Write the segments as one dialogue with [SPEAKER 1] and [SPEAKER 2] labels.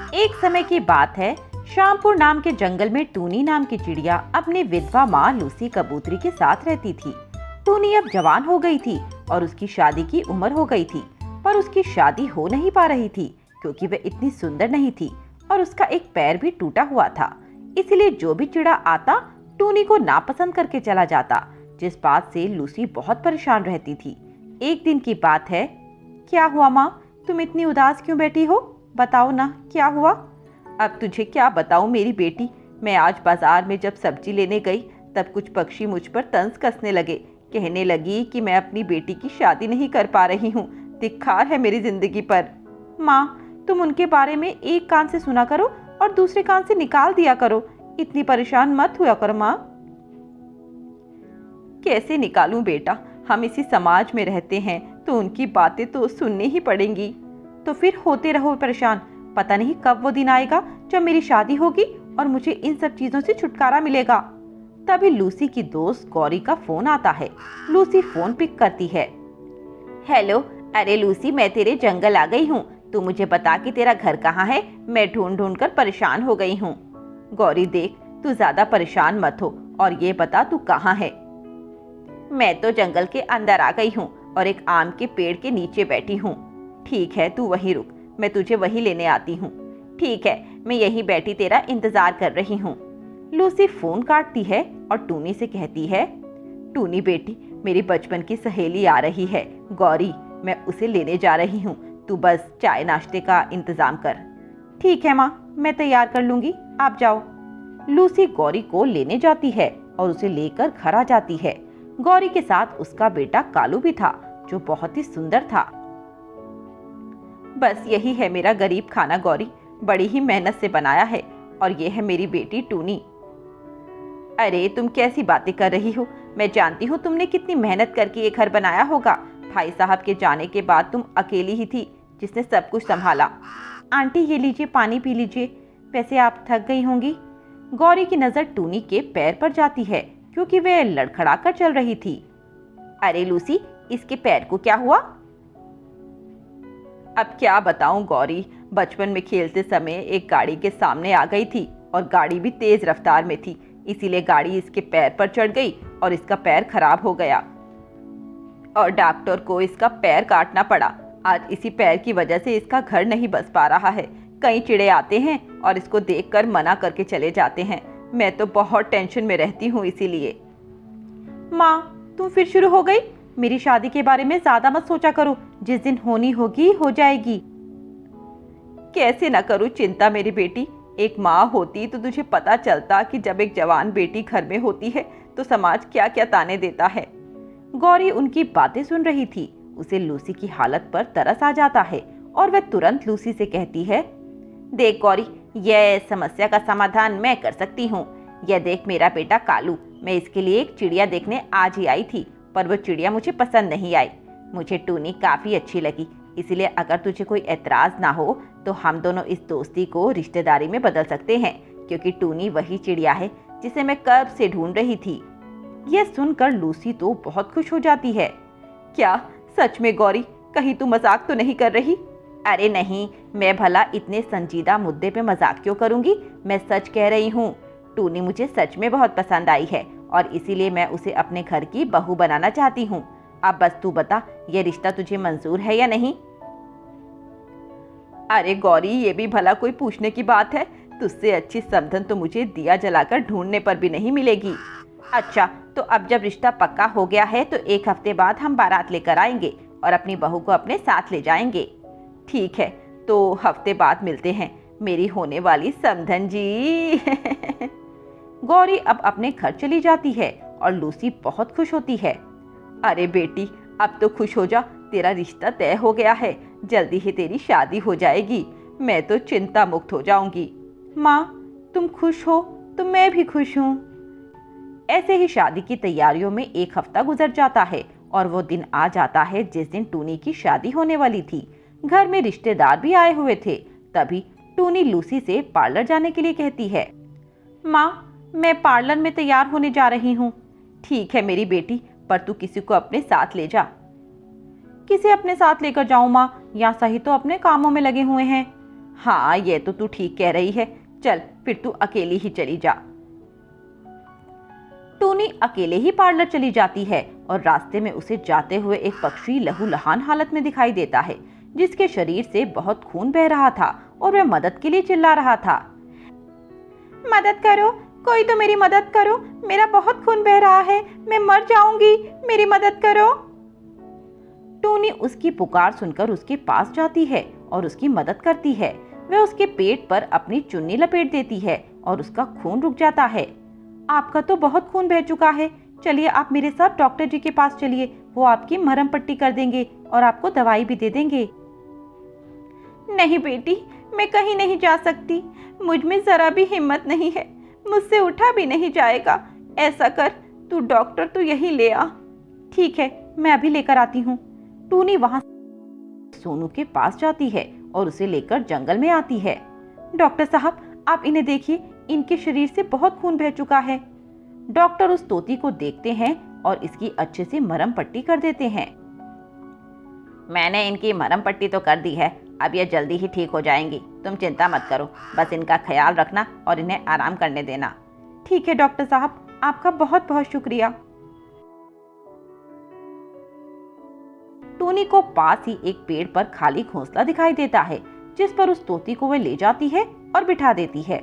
[SPEAKER 1] एक समय की बात है। श्यामपुर नाम के जंगल में टूनी नाम की चिड़िया अपनी विधवा माँ लूसी कबूतरी के साथ रहती थी। टूनी अब जवान हो गई थी और उसकी शादी की उम्र हो गई थी, पर उसकी शादी हो नहीं पा रही थी क्योंकि वह इतनी सुंदर नहीं थी और उसका एक पैर भी टूटा हुआ था। इसलिए जो भी चिड़ा आता टूनी को नापसंद करके चला जाता, जिस बात से लूसी बहुत परेशान रहती थी। एक दिन की बात है। क्या हुआ माँ, तुम इतनी उदास क्यों बैठी हो? बताओ ना, क्या हुआ? अब तुझे क्या बताऊं मेरी बेटी, मैं आज बाजार में जब सब्जी लेने गई तब कुछ पक्षी मुझ पर तंज कसने लगे। कहने लगी कि मैं अपनी बेटी की शादी नहीं कर पा रही हूँ, धिक्कार है मेरी जिंदगी पर। माँ, तुम उनके बारे में एक कान से सुना करो और दूसरे कान से निकाल दिया करो। इतनी परेशान मत हुआ करो माँ। कैसे निकालूं बेटा, हम इसी समाज में रहते हैं तो उनकी बातें तो सुननी ही पड़ेंगी। तो फिर होते रहो परेशान, पता नहीं कब वो दिन आएगा जब मेरी शादी होगी और मुझे इन सब चीजों से छुटकारा मिलेगा। तभी लूसी की दोस्त गौरी का फोन आता है। लूसी फोन पिक करती है। हेलो, अरे लूसी, मैं तेरे जंगल आ गई हूँ। तू मुझे बता कि तेरा घर कहाँ है, मैं ढूंढ ढूंढ कर परेशान हो गई हूँ। गौरी देख, तू ज्यादा परेशान मत हो और ये बता तू कहाँ है। मैं तो जंगल के अंदर आ गई हूँ और एक आम के पेड़ के नीचे बैठी हूँ। ठीक है, तू वहीं रुक, मैं तुझे वहीं लेने आती हूँ। ठीक है, मैं यहीं बैठी तेरा इंतजार कर रही हूँ। लूसी फोन काटती है और टूनी से कहती है, टूनी बेटी, मेरी बचपन की सहेली आ रही है गौरी, मैं उसे लेने जा रही हूँ। तू बस चाय नाश्ते का इंतजाम कर। ठीक है माँ, मैं तैयार कर लूंगी, आप जाओ। लूसी गौरी को लेने जाती है और उसे लेकर घर आ जाती है। गौरी के साथ उसका बेटा कालू भी था जो बहुत ही सुंदर था। बस यही है मेरा गरीब खाना गौरी, बड़ी ही मेहनत से बनाया है। और ये है मेरी बेटी टूनी। अरे तुम कैसी बातें कर रही हो, मैं जानती हूँ तुमने कितनी मेहनत करके ये घर बनाया होगा। भाई साहब के जाने के बाद तुम अकेली ही थी जिसने सब कुछ संभाला। आंटी ये लीजिए, पानी पी लीजिए, वैसे आप थक गई होंगी। गौरी की नजर टूनी के पैर पर जाती है क्योंकि वह लड़खड़ा कर चल रही थी। अरे लूसी, इसके पैर को क्या हुआ? अब क्या बताऊं गौरी, बचपन में खेलते समय एक गाड़ी के सामने आ गई थी और गाड़ी भी तेज रफ्तार में थी, इसीलिए गाड़ी इसके पैर पर चढ़ गई और इसका पैर खराब हो गया और डॉक्टर को इसका पैर काटना पड़ा। आज इसी पैर की वजह से इसका घर नहीं बस पा रहा है। कई चिड़े आते हैं और इसको देखकर मना करके चले जाते हैं। मैं तो बहुत टेंशन में रहती हूँ इसीलिए। माँ, तुम फिर शुरू हो गई। मेरी शादी के बारे में ज्यादा मत सोचा करो, जिस दिन होनी होगी हो जाएगी। कैसे ना करूँ चिंता मेरी बेटी, एक माँ होती तो तुझे पता चलता कि जब एक जवान बेटी घर में होती है तो समाज क्या क्या ताने देता है। गौरी उनकी बातें सुन रही थी। उसे लूसी की हालत पर तरस आ जाता है और वह तुरंत लूसी से कहती है, देख गौरी, यह समस्या का समाधान मैं कर सकती हूँ। यह देख मेरा बेटा कालू, मैं इसके लिए एक चिड़िया देखने आज ही आई थी, पर वह चिड़िया मुझे पसंद नहीं आई। मुझे टूनी काफ़ी अच्छी लगी, इसलिए अगर तुझे कोई एतराज़ ना हो तो हम दोनों इस दोस्ती को रिश्तेदारी में बदल सकते हैं, क्योंकि टूनी वही चिड़िया है जिसे मैं कब से ढूंढ रही थी। यह सुनकर लूसी तो बहुत खुश हो जाती है। क्या सच में गौरी, कहीं तू मजाक तो नहीं कर रही? अरे नहीं, मैं भला इतने संजीदा मुद्दे पे मजाक क्यों करूंगी, मैं सच कह रही हूँ। टूनी मुझे सच में बहुत पसंद आई है और इसीलिए मैं उसे अपने घर की बहू बनाना चाहती हूँ। अब बस तू बता, यह रिश्ता तुझे मंजूर है या नहीं? अरे गौरी, ये भी भला कोई पूछने की बात है? तुझसे अच्छी समधन तो मुझे दिया जलाकर ढूंढने पर भी नहीं मिलेगी। अच्छा, तो अब जब रिश्ता पक्का हो गया है तो एक हफ्ते बाद हम बारात लेकर आएंगे और अपनी बहू को अपने साथ ले जाएंगे। ठीक है, तो हफ्ते बाद मिलते हैं मेरी होने वाली समधन जी। गौरी अब अपने घर चली जाती है और लूसी बहुत खुश होती है। अरे बेटी, अब तो खुश हो जा, तेरा रिश्ता तय हो गया है, जल्दी ही तेरी शादी हो जाएगी। मैं तो चिंता मुक्त हो जाऊंगी। माँ, तुम खुश हो तो मैं भी खुश हूँ। ऐसे ही शादी की तैयारियों में एक हफ्ता गुजर जाता है और वो दिन आ जाता है जिस दिन टूनी की शादी होने वाली थी। घर में रिश्तेदार भी आए हुए थे। तभी टूनी लूसी से पार्लर जाने के लिए कहती है। माँ, मैं पार्लर में तैयार होने जा रही हूँ। ठीक है मेरी बेटी, पर तू किसी को अपने साथ ले जा। किसे अपने साथ लेकर जाऊँ माँ, यहाँ सही तो अपने कामों में लगे हुए हैं। हाँ, ये तो तू ठीक कह रही है। चल फिर तू अकेली ही चली जा। टूनी अकेले ही पार्लर चली जाती है और रास्ते में उसे जाते हुए एक पक्षी लहूलुहान हालत में दिखाई देता है, जिसके शरीर से बहुत खून बह रहा था और वह मदद के लिए चिल्ला रहा था। मदद करो, कोई तो मेरी मदद करो, मेरा बहुत खून बह रहा है, मैं मर जाऊंगी, मेरी मदद करो। टूनी उसकी पुकार सुनकर उसके पास जाती है और उसकी मदद करती है। वह उसके पेट पर अपनी चुन्नी लपेट देती है और उसका खून रुक जाता है। आपका तो बहुत खून बह चुका है, चलिए आप मेरे साथ डॉक्टर जी के पास चलिए, वो आपकी मरहम पट्टी कर देंगे और आपको दवाई भी दे देंगे। नहीं बेटी, मैं कहीं नहीं जा सकती, मुझ में जरा भी हिम्मत नहीं है, मुझसे उठा भी नहीं जाएगा। ऐसा कर, तू डॉक्टर तो यही ले आ। ठीक है, मैं अभी लेकर आती हूँ। टूनी वहां सोनू के पास जाती है और उसे लेकर जंगल में आती है। डॉक्टर साहब, आप इन्हें देखिए, इनके शरीर से बहुत खून बह चुका है। डॉक्टर उस तोती को देखते हैं और इसकी अच्छे से मरहम पट्टी कर देते हैं। मैंने इनकी मरहम पट्टी तो कर दी है, अब ये जल्दी ही ठीक हो जाएंगी, तुम चिंता मत करो, बस इनका ख्याल रखना और इन्हें आराम करने देना। ठीक है डॉक्टर साहब, आपका बहुत बहुत शुक्रिया। टूनी को पास ही एक पेड़ पर खाली घोंसला दिखाई देता है, जिस पर उस तोती को वह ले जाती है और बिठा देती है।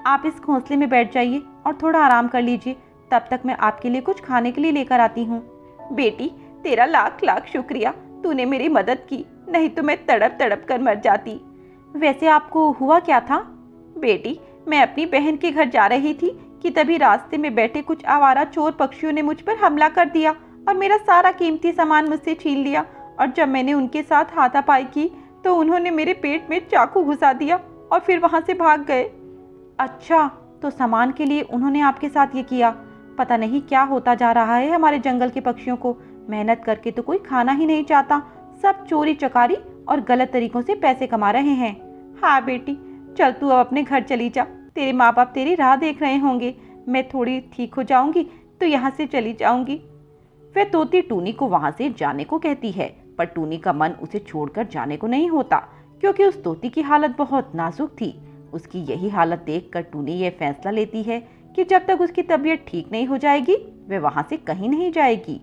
[SPEAKER 1] आप इस घोंसले में बैठ जाइए और थोड़ा आराम कर लीजिए, तब तक मैं आपके लिए कुछ खाने के लिए लेकर आती हूँ। बेटी, तेरा लाख लाख शुक्रिया, तूने मेरी मदद की, नहीं तो मैं तड़प तड़प कर मर जाती। वैसे आपको हुआ क्या था? बेटी, मैं अपनी बहन के घर जा रही थी कि तभी रास्ते में बैठे कुछ आवारा चोर पक्षियों ने मुझ पर हमला कर दिया और मेरा सारा कीमती सामान मुझसे छीन लिया। और जब मैंने उनके साथ हाथापाई की तो उन्होंने मेरे पेट में चाकू घुसा दिया और फिर वहां से भाग गए। अच्छा, तो सामान के लिए उन्होंने आपके साथ ये किया। पता नहीं क्या होता जा रहा है हमारे जंगल के पक्षियों को, मेहनत करके तो कोई खाना ही नहीं चाहता, सब चोरी चकारी और गलत तरीकों से पैसे कमा रहे हैं। हाँ बेटी, चल तू अब अपने घर चली जा, तेरे माँ बाप तेरी राह देख रहे होंगे। मैं थोड़ी ठीक हो जाऊंगी तो यहाँ से चली जाऊंगी। वह तोती टूनी को वहां से जाने को कहती है, पर टूनी का मन उसे छोड़कर जाने को नहीं होता, क्योंकि उस तोती की हालत बहुत नाजुक थी। उसकी यही हालत देखकर टूनी यह फैसला लेती है कि जब तक उसकी तबीयत ठीक नहीं हो जाएगी वह वहां से कहीं नहीं जाएगी।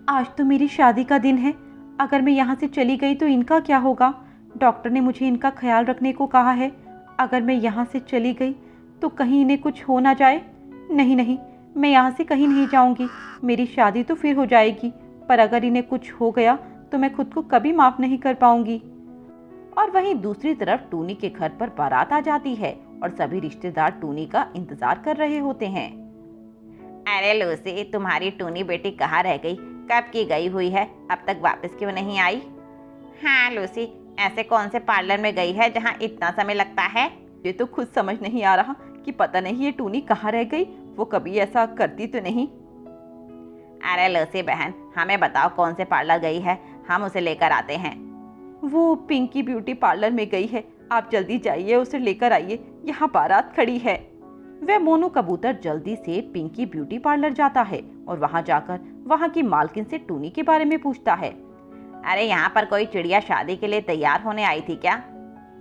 [SPEAKER 1] आज तो मेरी शादी का दिन है, अगर मैं यहाँ से चली गई तो इनका क्या होगा? डॉक्टर ने मुझे इनका ख्याल रखने को कहा है, अगर मैं यहाँ से चली गई तो कहीं इन्हें कुछ हो ना जाए। नहीं नहीं, मैं यहाँ से कहीं नहीं जाऊँगी, मेरी शादी तो फिर हो जाएगी, पर अगर इन्हें कुछ हो गया तो मैं खुद को कभी माफ़ नहीं कर पाऊंगी। और वहीं दूसरी तरफ टूनी के घर पर बारात आ जाती है और सभी रिश्तेदार टूनी का इंतजार कर रहे होते हैं। अरे लूसी, तुम्हारी टूनी बेटी कहाँ रह गई? कब की गई हुई है, अब तक वापस क्यों नहीं आई? हाँ लूसी, ऐसे कौन से पार्लर में गई है जहाँ इतना समय लगता है? ये तो खुद समझ नहीं आ रहा कि पता नहीं ये टूनी कहाँ रह गई, वो कभी ऐसा करती तो नहीं। अरे लूसी बहन, हमें बताओ कौन से पार्लर गई है, हम उसे लेकर आते हैं। वो पिंकी ब्यूटी पार्लर में गई है, आप जल्दी जाइए उसे लेकर आइए, यहाँ बारात खड़ी है। वह मोनू कबूतर जल्दी से पिंकी ब्यूटी पार्लर जाता है और वहां जाकर वहां की मालकिन से टूनी के बारे में पूछता है। अरे यहाँ पर कोई चिड़िया शादी के लिए तैयार होने आई थी क्या?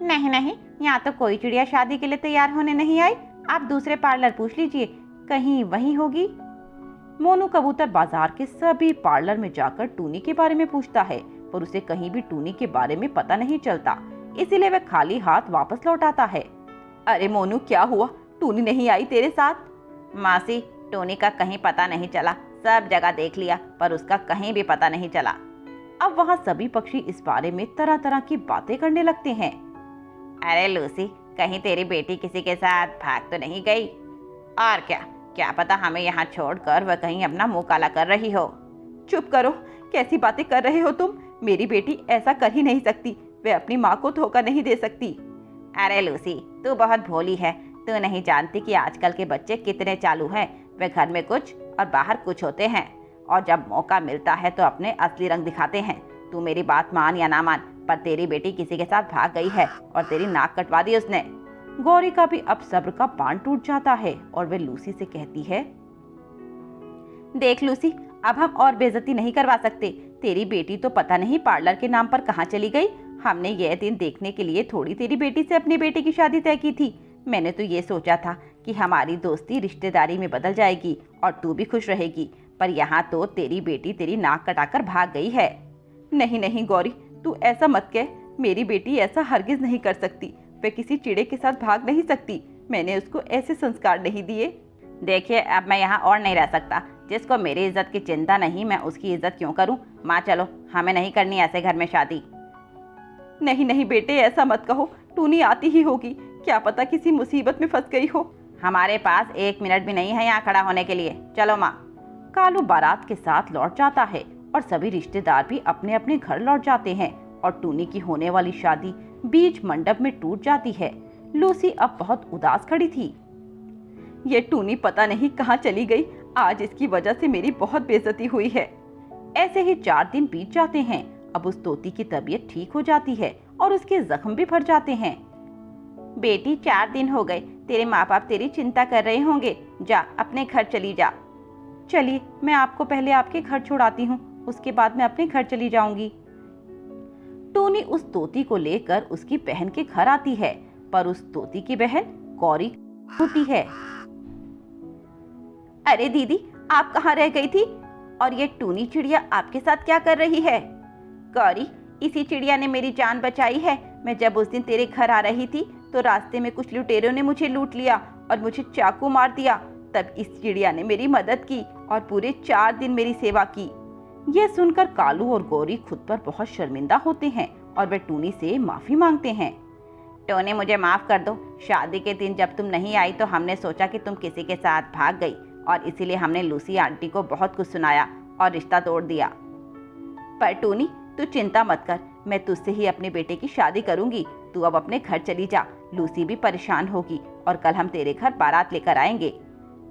[SPEAKER 1] नहीं नहीं, यहाँ तो कोई चिड़िया शादी के लिए तैयार होने नहीं आई, आप दूसरे पार्लर पूछ लीजिए, कहीं वहीं होगी। मोनू कबूतर बाजार के सभी पार्लर में जाकर टूनी के बारे में पूछता है, पर उसे कहीं भी टूनी के बारे में पता नहीं चलता, इसीलिए वह खाली हाथ वापस लौट आता है। अरे मोनू, क्या हुआ, टूनी नहीं आई तेरे साथ? मासी, टूनी का कहीं पता नहीं चला, सब जगह देख लिया पर उसका कहीं भी पता नहीं चला। अब वहाँ सभी पक्षी इस बारे में तरह तरह की बातें करने लगते हैं। अरे लूसी, कहीं तेरी बेटी किसी के साथ भाग तो नहीं गई? और क्या पता हमें यहाँ छोड़कर वह कहीं अपना मुंह काला कर रही हो। चुप करो, कैसी बातें कर रहे हो तुम? मेरी बेटी ऐसा कर ही नहीं सकती, वह अपनी माँ को धोखा नहीं दे सकती। अरे लूसी, तू बहुत भोली है, तू नहीं जानती कि आजकल के बच्चे कितने चालू हैं। वे घर में कुछ और बाहर कुछ होते हैं, और जब मौका मिलता है तो अपने असली रंग दिखाते हैं। तू मेरी बात मान या ना मान, पर तेरी बेटी किसी के साथ भाग गई है और तेरी नाक कटवा दी उसने। गौरी का भी अब सब्र का बांध टूट जाता है और वह लूसी से कहती है, देख लूसी, अब हम और बेइज्जती नहीं करवा सकते। तेरी बेटी तो पता नहीं पार्लर के नाम पर कहाँ चली गई, हमने यह दिन देखने के लिए थोड़ी तेरी बेटी से अपने बेटे की शादी तय की थी। मैंने तो ये सोचा था कि हमारी दोस्ती रिश्तेदारी में बदल जाएगी और तू भी खुश रहेगी, पर यहाँ तो तेरी बेटी तेरी नाक कटाकर भाग गई है। नहीं नहीं गौरी, तू ऐसा मत कह। मेरी बेटी ऐसा हरगिज नहीं कर सकती। वह किसी चिड़े के साथ भाग नहीं सकती। मैंने उसको ऐसे संस्कार नहीं दिए। देखिए, अब मैं यहाँ और नहीं रह सकता। जिसको मेरी इज्जत की चिंता नहीं, मैं उसकी इज्जत क्यों करूँ। माँ चलो, हमें नहीं करनी ऐसे घर में शादी। नहीं नहीं बेटे, ऐसा मत कहो। टूनी आती ही होगी, क्या पता किसी मुसीबत में फंस गई हो। हमारे पास 1 मिनट भी नहीं है यहाँ खड़ा होने के लिए। चलो माँ। कालू बारात के साथ लौट जाता है और सभी रिश्तेदार भी अपने अपने घर लौट जाते हैं और टूनी की होने वाली शादी बीच मंडप में टूट जाती है। लूसी अब बहुत उदास खड़ी थी। ये टूनी पता नहीं कहाँ चली गई। आज इसकी वजह से मेरी बहुत बेइज्जती हुई है। ऐसे ही 4 दिन बीत जाते हैं। अब उस तोती की तबीयत ठीक हो जाती है और उसके जख्म भी भर जाते हैं। बेटी, 4 दिन हो गए, तेरे माँ बाप तेरी चिंता कर रहे होंगे। जा, अपने घर चली जा। चलिए, मैं आपको पहले आपके घर छोड़ाती हूँ, उसके बाद मैं अपने घर चली जाऊंगी। टूनी उस तोती को लेकर उसकी बहन के घर आती है, पर उस तोती की बहन गौरी होती है। अरे दीदी, आप कहाँ रह गई थी? और ये टूनी चिड़िया आपके साथ क्या कर रही है? गौरी, इसी चिड़िया ने मेरी जान बचाई है। मैं जब उस दिन तेरे घर आ रही थी तो रास्ते में कुछ लुटेरों ने मुझे लूट लिया और मुझे चाकू मार दिया। तब इस चिड़िया ने मेरी मदद की और पूरे 4 दिन मेरी सेवा की। यह सुनकर कालू और गौरी खुद पर बहुत शर्मिंदा होते हैं और वे टूनी से माफी मांगते हैं। टोनी, मुझे माफ कर दो। शादी के दिन जब तुम नहीं आई तो हमने सोचा कि तुम किसी के साथ भाग गई और इसीलिए हमने लूसी आंटी को बहुत कुछ सुनाया और रिश्ता तोड़ दिया। पर टूनी, तू चिंता मत कर, मैं तुझसे ही अपने बेटे की शादी करूंगी। तू अब अपने घर चली जा। लूसी भी परेशान होगी और कल हम तेरे घर बारात लेकर आएंगे।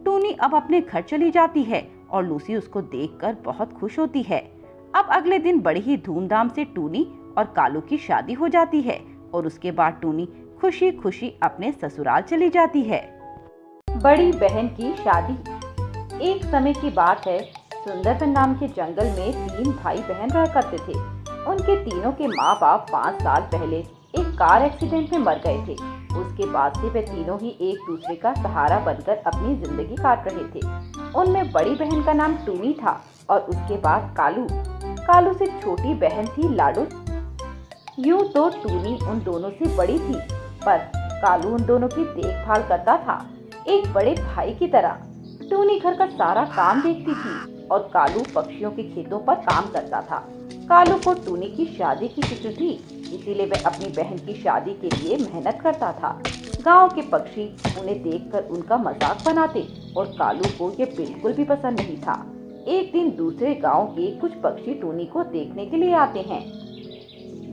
[SPEAKER 1] टूनी अब अपने घर चली जाती है और लूसी उसको देखकर बहुत खुश होती है। अब अगले दिन बड़ी ही धूमधाम से टूनी और कालू की शादी हो जाती है और उसके बाद टूनी खुशी खुशी अपने ससुराल चली जाती है। बड़ी बहन की शादी। एक समय की बात है, सुंदरबन नाम के जंगल में 3 भाई बहन रह करते थे। उनके तीनों के माँ बाप 5 साल पहले एक कार एक्सीडेंट में मर गए थे। उसके बाद से वे तीनों ही एक दूसरे का सहारा बनकर अपनी जिंदगी काट रहे थे। उनमें बड़ी बहन का नाम टूनी था और उसके बाद कालू। कालू से छोटी बहन थी लाडू। यूं तो टूनी उन दोनों से बड़ी थी, पर कालू उन दोनों की देखभाल करता था, एक बड़े भाई की तरह। टूनी घर का सारा काम देखती थी और कालू पक्षियों के खेतों पर काम करता था। कालू को टूनी की शादी की फिक्र थी, इसीलिए वह अपनी बहन की शादी के लिए मेहनत करता था। गांव के पक्षी उन्हें देखकर उनका मजाक बनाते और कालू को ये बिल्कुल भी पसंद नहीं था। एक दिन दूसरे गांव के कुछ पक्षी टूनी को देखने के लिए आते हैं।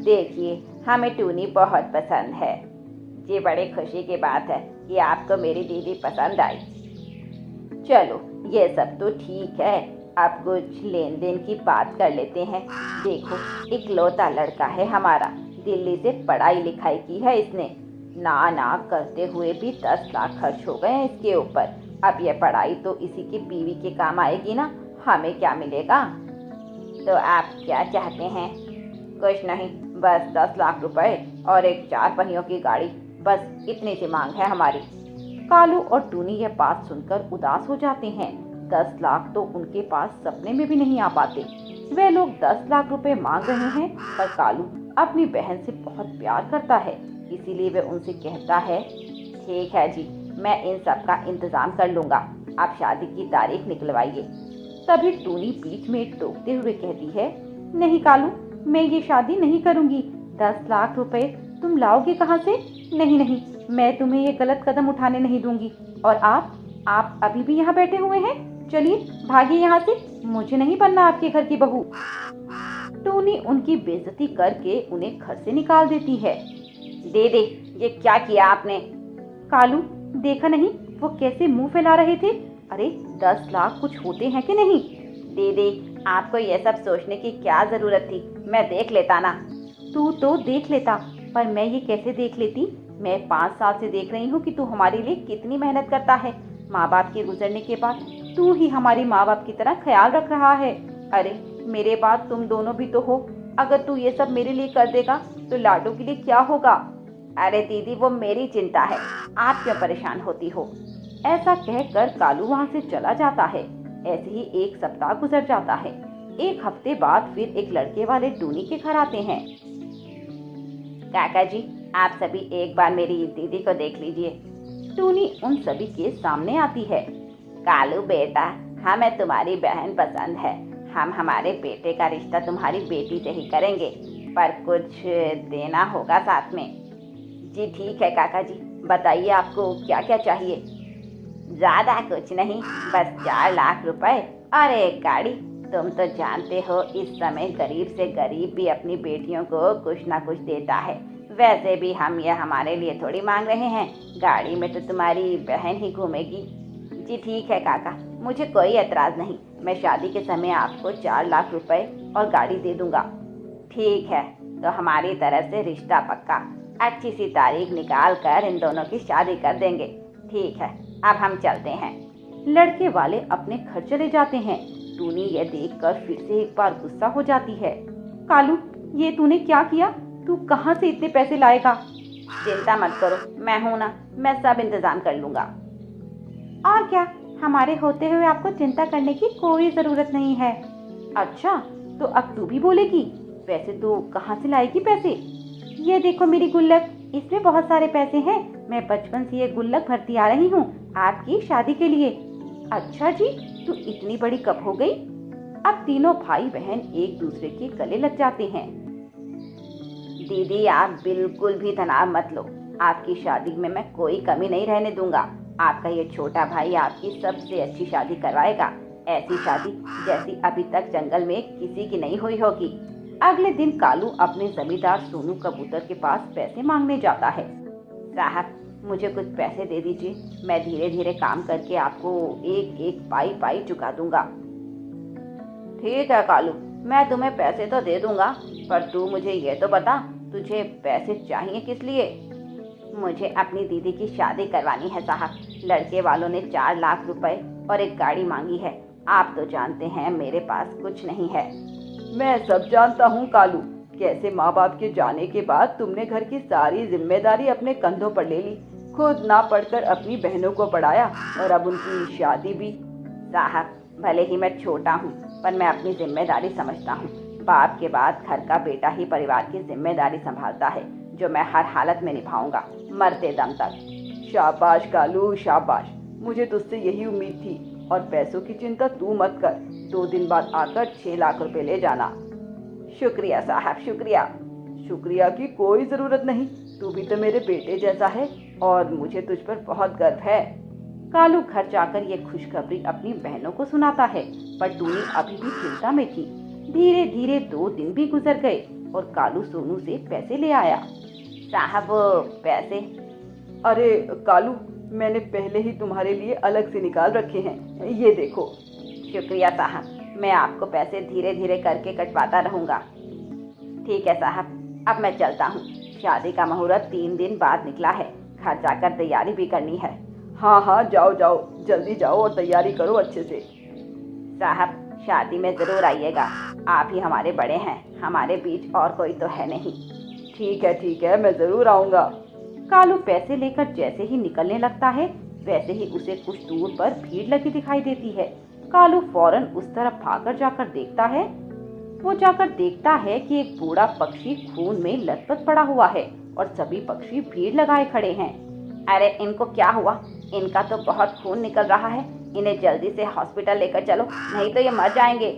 [SPEAKER 1] देखिए, हमें टूनी बहुत पसंद है। ये बड़ी खुशी की बात है कि आपको मेरी दीदी पसंद आई। चलो, ये सब तो ठीक है, अब कुछ लेन देन की बात कर लेते हैं। देखो, इकलौता लड़का है हमारा, दिल्ली से पढ़ाई लिखाई की है इसने। ना करते हुए भी 10 लाख खर्च हो गए हैं इसके ऊपर। अब ये पढ़ाई तो इसी की बीवी के काम आएगी ना, हमें क्या मिलेगा? तो आप क्या चाहते हैं? कुछ नहीं, बस 10 लाख रुपए और एक 4 पहियों की गाड़ी, बस इतनी सी मांग है हमारी। कालू और टूनी यह बात सुनकर उदास हो जाते हैं। 10 लाख तो उनके पास सपने में भी नहीं आ पाते। वे लोग 10 लाख रुपए मांग रहे हैं, पर कालू अपनी बहन से बहुत प्यार करता है, इसीलिए वह उनसे कहता है, ठीक है जी, मैं इन सब का इंतजाम कर लूँगा, आप शादी की तारीख निकलवाइए। तभी टूनी बीच में टोकते हुए कहती है, नहीं कालू, मैं ये शादी नहीं करूँगी। 10 लाख रुपए तुम लाओगे कहाँ से? नहीं, मैं तुम्हें ये गलत कदम उठाने नहीं दूंगी। और आप अभी भी यहाँ बैठे हुए हैं? चलिए भागिए यहाँ से, मुझे नहीं बनना आपके घर की बहू। टूनी उनकी बेइज्जती करके उन्हें घर से निकाल देती है। दे, ये क्या किया आपने? कालू, देखा नहीं वो कैसे मुंह फैला रहे थे? अरे 10 लाख कुछ होते हैं कि नहीं? दे, आपको ये सब सोचने की क्या जरूरत थी, मैं देख लेता ना। तू तो देख लेता, पर मैं ये कैसे देख लेती? मैं 5 साल से देख रही हूँ कि तू हमारे लिए कितनी मेहनत करता है। माँ बाप के गुजरने के बाद तू ही हमारी माँ बाप की तरह ख्याल रख रहा है। अरे मेरे बाद तुम दोनों भी तो हो। अगर तू ये सब मेरे लिए कर देगा तो लाडो के लिए क्या होगा? अरे दीदी, वो मेरी चिंता है, आप क्यों परेशान होती हो? ऐसा कहकर कालू वहाँ से चला जाता है। ऐसे ही एक सप्ताह गुजर जाता है। एक हफ्ते बाद फिर एक लड़के वाले टूनी के घर आते हैं। काका जी, आप सभी एक बार मेरी दीदी को देख लीजिए। टूनी उन सभी के सामने आती है। कालू बेटा, हमें तुम्हारी बहन पसंद है। हम हमारे बेटे का रिश्ता तुम्हारी बेटी से ही करेंगे, पर कुछ देना होगा साथ में। जी ठीक है काका जी, बताइए आपको क्या क्या चाहिए? ज़्यादा कुछ नहीं, बस 4 लाख रुपए और एक गाड़ी। तुम तो जानते हो इस समय गरीब से गरीब भी अपनी बेटियों को कुछ ना कुछ देता है। वैसे भी हम ये हमारे लिए थोड़ी मांग रहे हैं, गाड़ी में तो तुम्हारी बहन ही घूमेगी। जी ठीक है काका, मुझे कोई एतराज़ नहीं। मैं शादी के समय आपको 4 लाख रुपए और गाड़ी दे दूंगा। ठीक है, तो हमारी तरफ से रिश्ता पक्का। अच्छी सी तारीख निकाल कर इन दोनों की शादी कर देंगे। ठीक है, अब हम चलते हैं। लड़के वाले अपने घर चले जाते हैं। टूनी यह देखकर फिर से एक बार गुस्सा हो जाती है। कालू, ये तूने क्या किया? तू कहाँ से इतने पैसे लाएगा? चिंता मत करो, मैं हूं ना, मैं सब इंतजाम कर लूंगा। और क्या, हमारे होते हुए आपको चिंता करने की कोई जरूरत नहीं है। अच्छा, तो अब तू भी बोलेगी? वैसे तो कहाँ से लाएगी पैसे? ये देखो मेरी गुल्लक, इसमें बहुत सारे पैसे हैं। मैं बचपन से ये गुल्लक भरती आ रही हूँ आपकी शादी के लिए। अच्छा जी, तू इतनी बड़ी कब हो गई? अब तीनों भाई बहन एक दूसरे के गले लग जाते हैं। दीदी, आप बिल्कुल भी तनाव मत लो। आपकी शादी में मैं कोई कमी नहीं रहने दूंगा। आपका ये छोटा भाई आपकी सबसे अच्छी शादी करवाएगा। ऐसी शादी जैसी अभी तक जंगल में किसी की नहीं हुई होगी। अगले दिन कालू अपने जमींदार सोनू कबूतर के पास पैसे मांगने जाता है। साहब, मुझे कुछ पैसे दे दीजिए, मैं धीरे धीरे काम करके आपको एक एक पाई पाई चुका दूंगा। ठीक है कालू, मैं तुम्हें पैसे तो दे दूंगा, पर तू मुझे ये तो बता, तुझे पैसे चाहिए किस लिए? मुझे अपनी दीदी की शादी करवानी है साहब। लड़के वालों ने 4 लाख रुपए और एक गाड़ी मांगी है। आप तो जानते हैं मेरे पास कुछ नहीं है। मैं सब जानता हूँ कालू, कैसे माँ बाप के जाने के बाद तुमने घर की सारी जिम्मेदारी अपने कंधों पर ले ली, खुद ना पढ़कर अपनी बहनों को पढ़ाया और अब उनकी शादी भी। साहब, भले ही मैं छोटा हूँ, पर मैं अपनी जिम्मेदारी समझता हूँ। बाप के बाद घर का बेटा ही परिवार की जिम्मेदारी संभालता है, जो मैं हर हालत में निभाऊंगा, मरते दम तक। शाबाश कालू, शाबाश, मुझे तुझसे यही उम्मीद थी। और पैसों की चिंता तू मत कर, 2 दिन बाद आकर 6 लाख रुपए ले जाना। शुक्रिया साहब, शुक्रिया। शुक्रिया की कोई ज़रूरत नहीं, तू भी तो मेरे बेटे जैसा है और मुझे तुझ पर बहुत गर्व है। कालू घर जाकर ये खुशखबरी अपनी बहनों को सुनाता है, पर टूनी अभी भी चिंता में थी। धीरे धीरे 2 दिन भी गुजर गए और कालू सोनू से पैसे ले आया। साहब, पैसे? अरे कालू, मैंने पहले ही तुम्हारे लिए अलग से निकाल रखे हैं, ये देखो। शुक्रिया साहब, मैं आपको पैसे धीरे धीरे करके कटवाता रहूँगा। ठीक है साहब, अब मैं चलता हूँ। शादी का मुहूर्त 3 दिन बाद निकला है, घर जाकर तैयारी भी करनी है। हाँ हाँ, जाओ जाओ, जल्दी जाओ और तैयारी करो अच्छे से। साहब, शादी में ज़रूर आइएगा, आप ही हमारे बड़े हैं, हमारे बीच और कोई तो है नहीं। ठीक है, मैं ज़रूर आऊँगा। कालू पैसे लेकर जैसे ही निकलने लगता है, वैसे ही उसे कुछ दूर पर भीड़ लगी दिखाई देती है। कालू फौरन उस तरफ भागकर जाकर देखता है। वो जाकर देखता है कि एक बूढ़ा पक्षी खून में लथपथ पड़ा हुआ है और सभी पक्षी भीड़ लगाए खड़े हैं। अरे इनको क्या हुआ? इनका तो बहुत खून निकल रहा है, इन्हें जल्दी से हॉस्पिटल लेकर चलो, नहीं तो ये मर जाएंगे।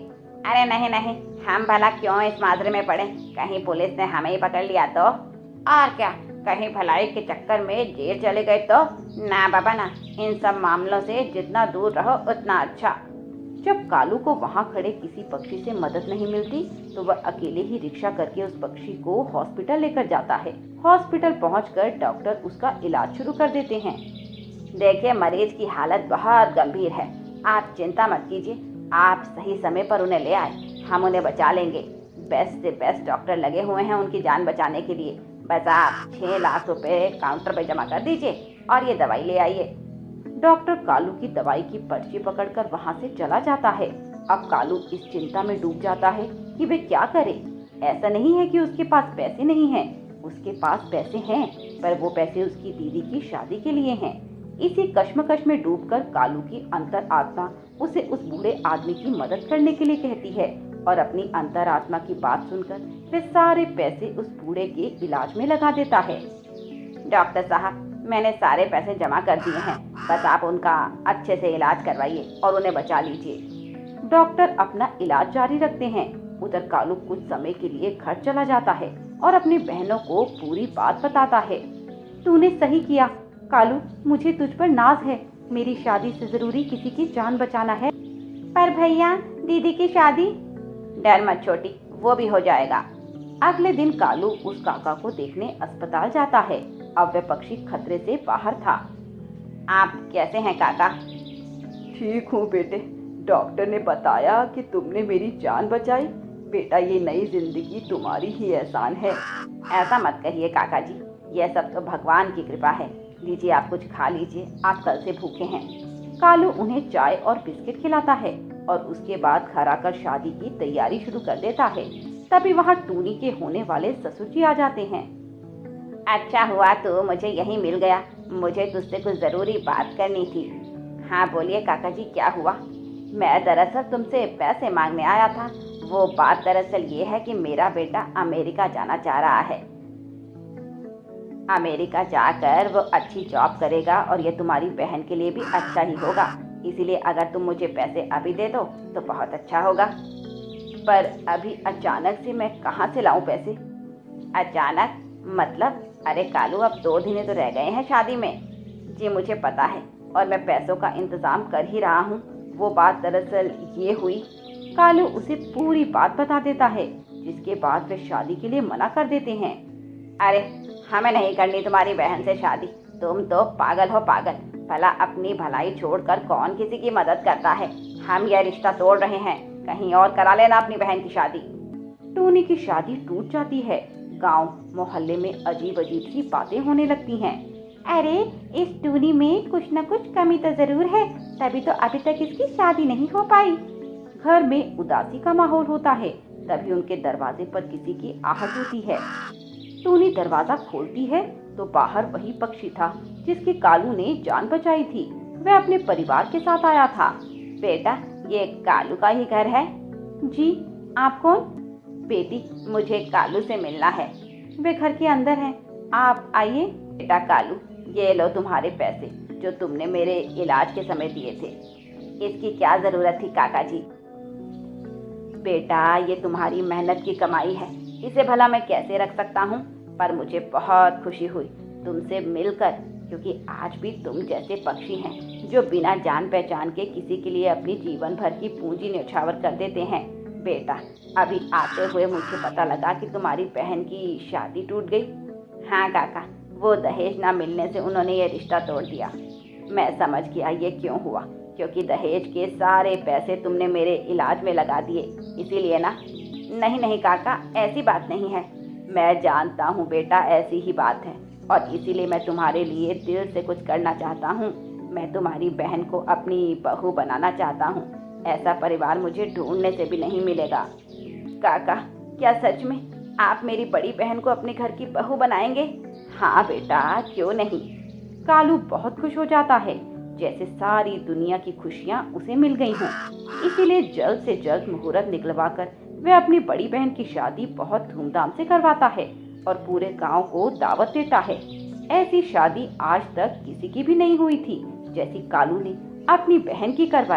[SPEAKER 1] अरे नहीं नहीं, हम भला क्यों इस माजरे में पड़े? कहीं पुलिस ने हमें ही पकड़ लिया तो? और क्या, कहीं भलाई के चक्कर में जेल चले गए तो? ना बाबा ना, इन सब मामलों से जितना दूर रहो उतना अच्छा। जब कालू को वहाँ खड़े किसी पक्षी से मदद नहीं मिलती, तो वह अकेले ही रिक्शा करके उस पक्षी को हॉस्पिटल लेकर जाता है। हॉस्पिटल पहुंचकर डॉक्टर उसका इलाज शुरू कर देते हैं। देखिए, मरीज की हालत बहुत गंभीर है, आप चिंता मत कीजिए, आप सही समय पर उन्हें ले आए, हम उन्हें बचा लेंगे। बेस्ट से बेस्ट डॉक्टर लगे हुए हैं उनकी जान बचाने के लिए। बस आप 6 लाख रुपए काउंटर पर जमा कर दीजिए और ये दवाई ले आइए। डॉक्टर कालू की दवाई की पर्ची पकड़कर वहां से चला जाता है। अब कालू इस चिंता में डूब जाता है कि वे क्या करे। ऐसा नहीं है कि उसके पास पैसे नहीं हैं, उसके पास पैसे हैं, पर वो पैसे उसकी दीदी की शादी के लिए हैं। इसी कश्मकश में डूबकर कालू की अंतरात्मा उसे उस बूढ़े आदमी की मदद करने के लिए कहती है और अपनी अंतरात्मा की बात सुनकर वे सारे पैसे उस बूढ़े के इलाज में लगा देता है। डॉक्टर साहब, मैंने सारे पैसे जमा कर दिए हैं, बस आप उनका अच्छे से इलाज करवाइए और उन्हें बचा लीजिए। डॉक्टर अपना इलाज जारी रखते हैं। उधर कालू कुछ समय के लिए घर चला जाता है और अपनी बहनों को पूरी बात बताता है। तूने सही किया कालू, मुझे तुझ पर नाज है। मेरी शादी से जरूरी किसी की जान बचाना है। पर भैया, दीदी की शादी? डर मत छोटी, वो भी हो जाएगा। अगले दिन कालू उस काका को देखने अस्पताल जाता है। अब वह पक्षी खतरे से बाहर था। आप कैसे हैं काका? ठीक हूँ बेटे, डॉक्टर ने बताया कि तुमने मेरी जान बचाई। बेटा, ये नई जिंदगी तुम्हारी ही एहसान है। ऐसा मत कहिए काका जी, यह सब तो भगवान की कृपा है। लीजिए, आप कुछ खा लीजिए, आप कल से भूखे हैं। कालू उन्हें चाय और बिस्किट खिलाता है और उसके बाद घर आकर शादी की तैयारी शुरू कर देता है। तभी वहाँ टूनी के होने वाले ससुर जी आ जाते हैं। अच्छा हुआ तो मुझे यहीं मिल गया, मुझे तुझसे कुछ ज़रूरी बात करनी थी। हाँ बोलिए काका जी, क्या हुआ? मैं दरअसल तुमसे पैसे मांगने आया था। वो बात दरअसल ये है कि मेरा बेटा अमेरिका जाना चाह रहा है। अमेरिका जाकर वो अच्छी जॉब करेगा और ये तुम्हारी बहन के लिए भी अच्छा ही होगा। इसीलिए अगर तुम मुझे पैसे अभी दे दो तो बहुत अच्छा होगा। पर अभी अचानक से मैं कहाँ से लाऊं पैसे? अचानक मतलब? अरे कालू, अब 2 दिन तो रह गए हैं शादी में। जी मुझे पता है और मैं पैसों का इंतज़ाम कर ही रहा हूँ। वो बात दरअसल ये हुई। कालू उसे पूरी बात बता देता है, जिसके बाद वे शादी के लिए मना कर देते हैं। अरे हमें नहीं करनी तुम्हारी बहन से शादी, तुम तो पागल हो पागल। भला अपनी भलाई छोड़कर कौन किसी की मदद करता है? हम यह रिश्ता तोड़ रहे हैं, कहीं और करा लेना अपनी बहन की शादी। टूनी की शादी टूट जाती है। गांव मोहल्ले में अजीब अजीब सी बातें होने लगती हैं। अरे इस टूनी में कुछ न कुछ कमी तो जरूर है, तभी तो अभी तक इसकी शादी नहीं हो पाई। घर में उदासी का माहौल होता है। तभी उनके दरवाजे पर किसी की आहट होती है। टूनी दरवाजा खोलती है तो बाहर वही पक्षी था जिसकी कालू ने जान बचाई थी। वह अपने परिवार के साथ आया था। बेटा, ये कालू का ही घर है? जी, आप कौन? बेटी, मुझे कालू से मिलना है। वे घर के अंदर हैं, आप आइए। बेटा कालू, ये लो तुम्हारे पैसे जो तुमने मेरे इलाज के समय दिए थे। इसकी क्या जरूरत थी काका जी? बेटा, ये तुम्हारी मेहनत की कमाई है, इसे भला मैं कैसे रख सकता हूँ? पर मुझे बहुत खुशी हुई तुमसे मिलकर, क्योंकि आज भी तुम जैसे पक्षी हैं जो बिना जान पहचान के किसी के लिए अपनी जीवन भर की पूंजी न्यौछावर कर देते हैं। बेटा, अभी आते हुए मुझे पता लगा कि तुम्हारी बहन की शादी टूट गई। हाँ काका, वो दहेज ना मिलने से उन्होंने ये रिश्ता तोड़ दिया। मैं समझ गया ये क्यों हुआ, क्योंकि दहेज के सारे पैसे तुमने मेरे इलाज में लगा दिए, इसीलिए ना? नहीं नहीं काका, ऐसी बात नहीं है। मैं जानता हूँ बेटा, ऐसी ही बात है और इसीलिए मैं तुम्हारे लिए दिल से कुछ करना चाहता हूँ। मैं तुम्हारी बहन को अपनी बहू बनाना चाहता हूँ। ऐसा परिवार मुझे ढूंढने से भी नहीं मिलेगा। काका, क्या सच में आप मेरी बड़ी बहन को अपने घर की बहू बनाएंगे? हाँ बेटा, क्यों नहीं। कालू बहुत खुश हो जाता है, जैसे सारी दुनिया की खुशियाँ उसे मिल गई हों। इसीलिए जल्द से जल्द मुहूर्त निकलवाकर वह अपनी बड़ी बहन की शादी बहुत धूमधाम से करवाता है और पूरे गांव को दावत देता है। ऐसी शादी आज तक किसी की भी नहीं हुई थी जैसी कालू ने अपनी बहन की करवाई।